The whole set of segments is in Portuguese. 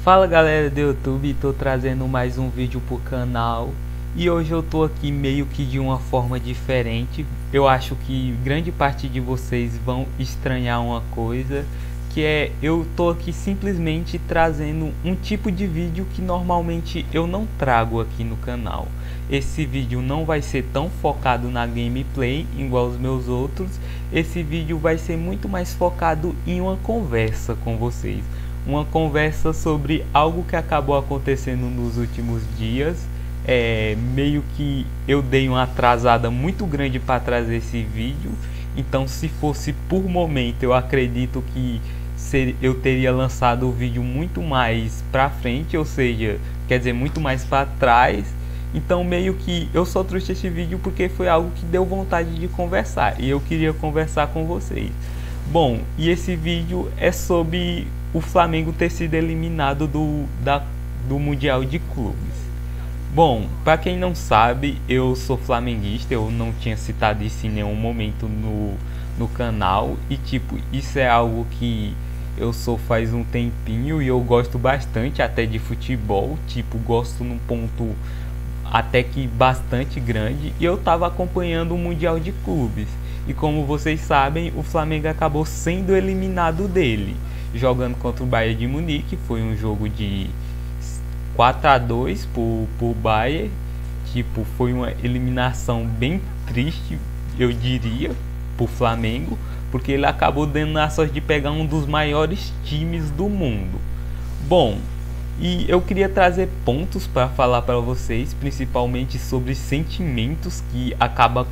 Fala galera do YouTube, tô trazendo mais um vídeo pro canal e hoje eu tô aqui meio que de uma forma diferente. Eu acho que grande parte de vocês vão estranhar uma coisa, que é eu tô aqui simplesmente trazendo um tipo de vídeo que normalmente eu não trago aqui no canal. Esse vídeo não vai ser tão focado na gameplay igual os meus outros. Esse vídeo vai ser muito mais focado em uma conversa com vocês. Uma conversa sobre algo que acabou acontecendo nos últimos dias. Meio que eu dei uma atrasada muito grande para trazer esse vídeo. Então se fosse por momento, eu acredito que eu teria lançado o vídeo muito mais para frente, ou seja, quer dizer, muito mais para trás. Então meio que eu só trouxe esse vídeo porque foi algo que deu vontade de conversar e eu queria conversar com vocês. Bom, e esse vídeo é sobre o Flamengo ter sido eliminado do Mundial de Clubes. Bom, para quem não sabe, eu sou flamenguista, eu não tinha citado isso em nenhum momento no canal. E tipo, isso é algo que eu sou faz um tempinho e eu gosto bastante até de futebol. Tipo, gosto num ponto até que bastante grande. E eu tava acompanhando o Mundial de Clubes. E como vocês sabem, o Flamengo acabou sendo eliminado dele, jogando contra o Bayern de Munique. Foi um jogo de 4-2 por Bayern. Tipo, foi uma eliminação bem triste, eu diria, pro Flamengo, porque ele acabou dando a sorte de pegar um dos maiores times do mundo. Bom, e eu queria trazer pontos para falar para vocês, principalmente sobre sentimentos que acabaram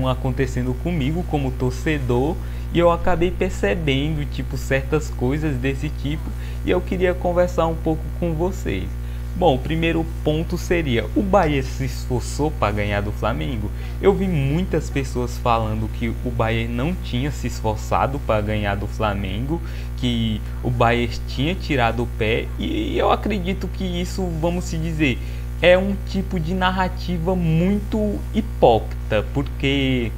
acontecendo comigo como torcedor, e eu acabei percebendo tipo certas coisas desse tipo, e eu queria conversar um pouco com vocês. Bom, o primeiro ponto seria: o Bayern se esforçou para ganhar do Flamengo? Eu vi muitas pessoas falando que o Bayern não tinha se esforçado para ganhar do Flamengo, que o Bayern tinha tirado o pé, e eu acredito que isso, vamos se dizer, é um tipo de narrativa muito hipócrita, porque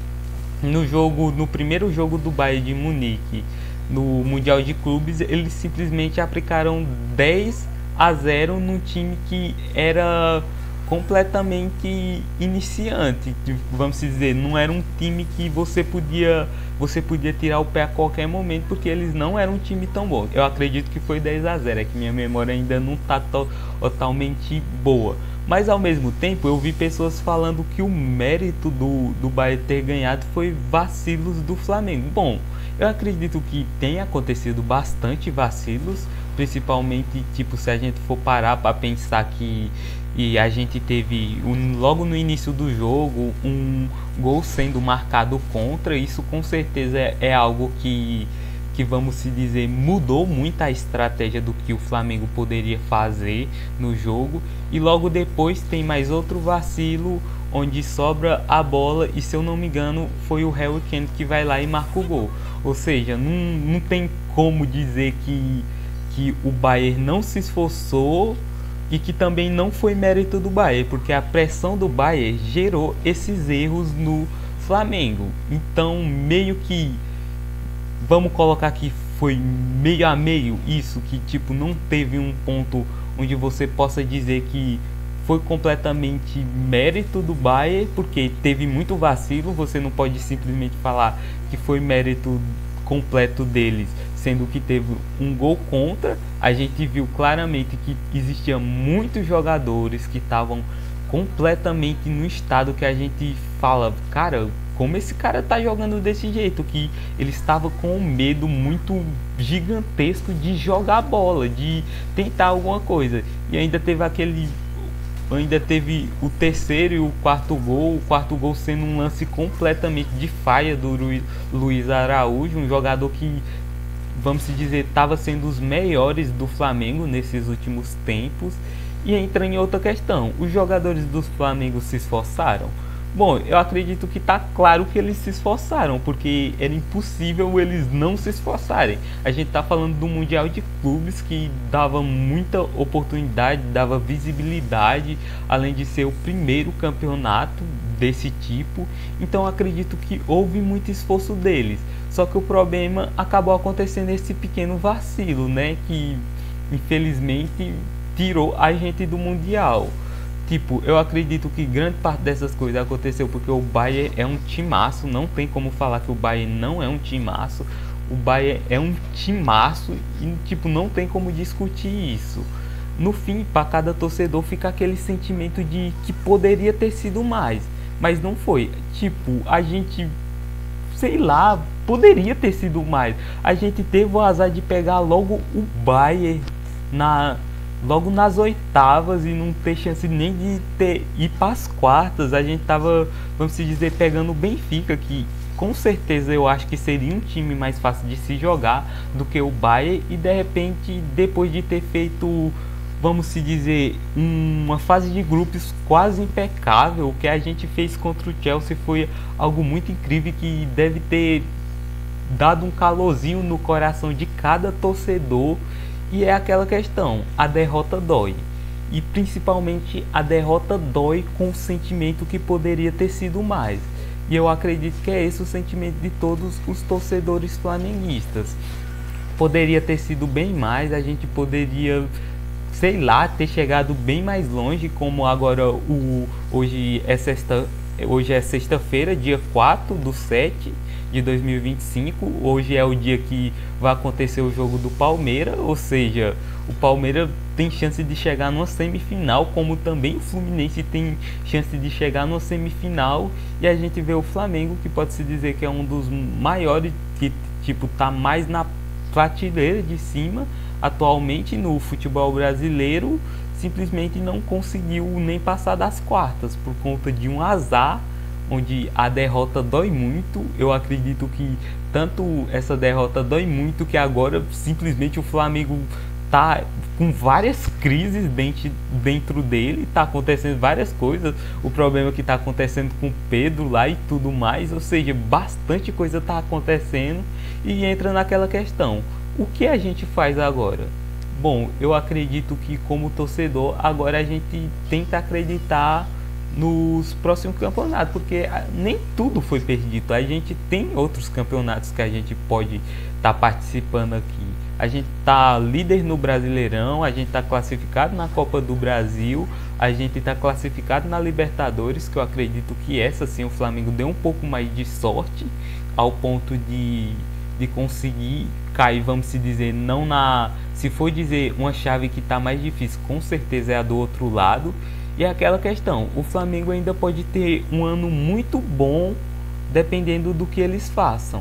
no primeiro jogo do Bayern de Munique, no Mundial de Clubes, eles simplesmente aplicaram 10-0 num time que era completamente iniciante, vamos dizer, não era um time que você podia tirar o pé a qualquer momento, porque eles não eram um time tão bom. Eu acredito que foi 10-0, é que minha memória ainda não está totalmente boa. Mas ao mesmo tempo eu vi pessoas falando que o mérito do Bayern ter ganhado foi vacilos do Flamengo. Bom, eu acredito que tem acontecido bastante vacilos, principalmente tipo se a gente for parar para pensar que a gente teve logo no início do jogo um gol sendo marcado contra. Isso com certeza é algo que vamos se dizer mudou muito a estratégia do que o Flamengo poderia fazer no jogo. E logo depois tem mais outro vacilo onde sobra a bola e, se eu não me engano, foi o Harry Kane que vai lá e marca o gol. Ou seja, não tem como dizer que o Bayern não se esforçou e que também não foi mérito do Bayern, porque a pressão do Bayern gerou esses erros no Flamengo. Então meio que vamos colocar que foi meio a meio isso, que tipo não teve um ponto onde você possa dizer que foi completamente mérito do Bayern, porque teve muito vacilo. Você não pode simplesmente falar que foi mérito completo deles, sendo que teve um gol contra. A gente viu claramente que existiam muitos jogadores que estavam completamente no estado que a gente fala, cara, como esse cara tá jogando desse jeito, que ele estava com um medo muito gigantesco de jogar bola, de tentar alguma coisa. E ainda teve o terceiro e o quarto gol sendo um lance completamente de falha do Luiz Araújo, um jogador que, vamos dizer, estava sendo os melhores do Flamengo nesses últimos tempos. E entra em outra questão: os jogadores do Flamengo se esforçaram? Bom, eu acredito que tá claro que eles se esforçaram, porque era impossível eles não se esforçarem. A gente tá falando do Mundial de Clubes, que dava muita oportunidade, dava visibilidade, além de ser o primeiro campeonato desse tipo, então acredito que houve muito esforço deles. Só que o problema acabou acontecendo esse pequeno vacilo, né, que infelizmente tirou a gente do Mundial. Tipo, eu acredito que grande parte dessas coisas aconteceu porque o Bayern é um timaço, não tem como falar que o Bayern não é um timaço. O Bayern é um timaço e tipo, não tem como discutir isso. No fim, para cada torcedor fica aquele sentimento de que poderia ter sido mais, mas não foi. Tipo, a gente, sei lá, poderia ter sido mais. A gente teve o azar de pegar logo o Bayern logo nas oitavas e não ter chance nem de ir para as quartas. A gente tava, vamos dizer, pegando o Benfica, que com certeza eu acho que seria um time mais fácil de se jogar do que o Bayern, e de repente, depois de ter feito, vamos dizer, uma fase de grupos quase impecável, o que a gente fez contra o Chelsea foi algo muito incrível que deve ter dado um calorzinho no coração de cada torcedor. E é aquela questão, a derrota dói. E principalmente a derrota dói com o sentimento que poderia ter sido mais. E eu acredito que é esse o sentimento de todos os torcedores flamenguistas. Poderia ter sido bem mais, a gente poderia, sei lá, ter chegado bem mais longe, como agora hoje é sexta-feira, dia 4/7 de 2025. Hoje é o dia que vai acontecer o jogo do Palmeiras, ou seja, o Palmeiras tem chance de chegar numa semifinal, como também o Fluminense tem chance de chegar numa semifinal, e a gente vê o Flamengo, que pode se dizer que é um dos maiores, que tipo tá mais na prateleira de cima atualmente no futebol brasileiro, simplesmente não conseguiu nem passar das quartas por conta de um azar, onde a derrota dói muito. Eu acredito que tanto essa derrota dói muito que agora simplesmente o Flamengo tá com várias crises dentro dele, tá acontecendo várias coisas. O problema é que tá acontecendo com o Pedro lá e tudo mais, ou seja, bastante coisa tá acontecendo, e entra naquela questão, o que a gente faz agora? Bom, eu acredito que como torcedor agora a gente tenta acreditar nos próximos campeonatos, porque nem tudo foi perdido. A gente tem outros campeonatos que a gente pode estar participando aqui. A gente está líder no Brasileirão, a gente está classificado na Copa do Brasil, a gente está classificado na Libertadores, que eu acredito que essa sim o Flamengo deu um pouco mais de sorte, ao ponto de conseguir cair, vamos se dizer, não na... Se for dizer uma chave que está mais difícil, com certeza é a do outro lado. E é aquela questão, o Flamengo ainda pode ter um ano muito bom, dependendo do que eles façam,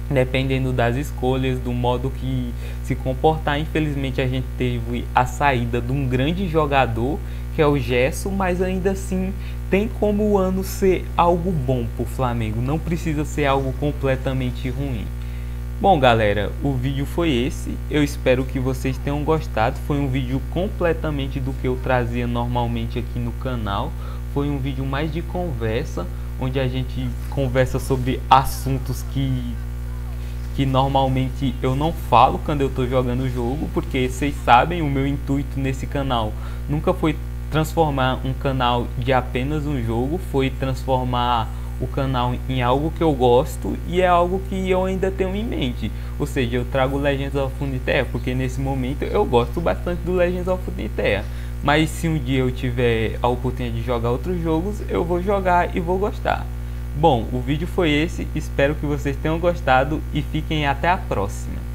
dependendo das escolhas, do modo que se comportar. Infelizmente a gente teve a saída de um grande jogador, que é o Gerson, mas ainda assim tem como o ano ser algo bom para o Flamengo, não precisa ser algo completamente ruim. Bom galera, o vídeo foi esse, eu espero que vocês tenham gostado. Foi um vídeo completamente do que eu trazia normalmente aqui no canal. Foi um vídeo mais de conversa, onde a gente conversa sobre assuntos que normalmente eu não falo quando eu estou jogando o jogo, porque vocês sabem, o meu intuito nesse canal nunca foi transformar um canal de apenas um jogo, foi transformar o canal em algo que eu gosto, e é algo que eu ainda tenho em mente. Ou seja, eu trago Legends of Runeterra porque nesse momento eu gosto bastante do Legends of Runeterra, mas se um dia eu tiver a oportunidade de jogar outros jogos, eu vou jogar e vou gostar. Bom, o vídeo foi esse, espero que vocês tenham gostado e fiquem até a próxima.